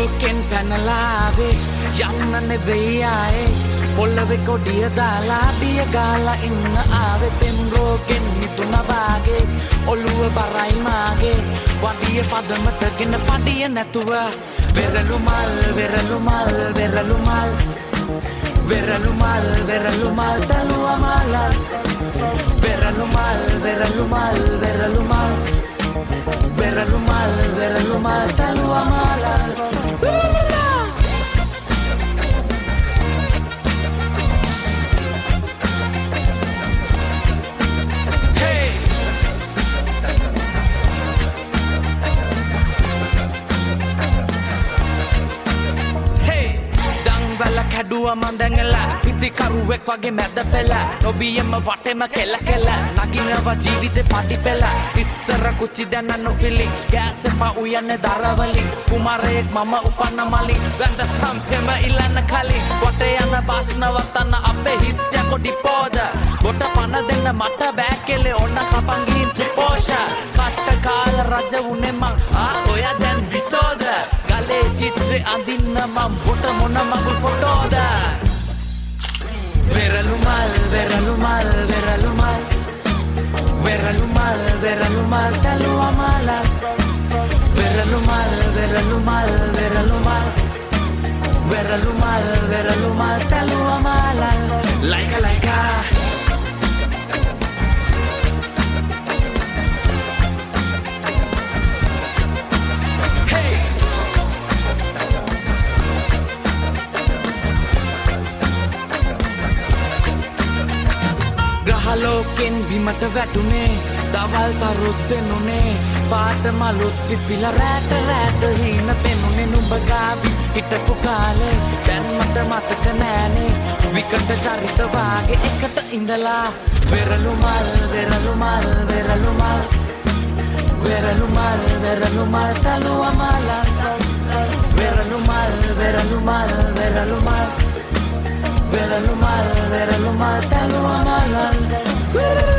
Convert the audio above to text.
ලෝකෙන් පැනලාවේ යන්න නෙවෙයි ආයේ පොළවේ කොඩිය දාලා දිය ගාලා ඉන්න ආවේ පෙම් රෝගෙන් මිතුණා වාගේ ඔළුව බරයි මාගේ වඩිය පදමටගෙන පඩිය නැතුව වෙරළු මල් වෙරළු මල් වෙරළු මල් වෙරළු මල් වෙරළු මල් තලුව මල වෙරළු මල් වෙරළු මල් වෙරළු මල් වෙරළු මල් වෙරළු මල් තලුව මල කැඩුව මන්දැඟලා පිතිකරුවෙක් වගේ මැද පෙළ නොබියම වටෙම කෙල කෙල නගිනව ජීවිතේ පටි පෙළ ඉස්සර කුචි දැන නොෆිලි ගෑස් එපා උයන්නේ දරවලින් කුමාරයෙක් මම උපන්න මලින් වැඳ සම්පෙම ඉලන්න කලින් වටේ යන බස්නවත්තන්න අපේ හිත්‍ය කොඩි පෝද ගොට පන දෙන්න මට බෑ කෙලේ ඔන්න කපන් ගින් ත්‍රිපෝෂ කට්ට කාල රජ වුනේ මං ඔයා දැන් විසෝද ගලේ චිත්‍රේ අඳින්න මං බොට මොන මගුල් ෆොටෝද වෙරළු මල් වෙරළු මල් වෙරළු මල් වෙරළු මල් වෙරළු මල් තලුව මල වෙරළු මල් වෙරළු මල් වෙරළු මල් වෙරළු මල් වෙරළු මල් තලුව මල ලයික ලයික ලෝකෙන් විමට වැටුනේ දවල් තරුත් පෙනුනේ පාට මලුත් පිපිලා රැට රැට හින පෙනුනේ නුඹ ගාවි හිටපු කාලේ දැන් මට මතක නෑනේ විකට චරිත වාගේ එකට ඉඳලා වෙරළු මල් වෙරළු මල් වෙරළු මල් වෙරළු මල් වෙරළු මල් තලුව මල වෙරළු මල් වෙරළු මල් වෙරළු මල් වෙරළු මල් වෙරළු මල් තලුව මල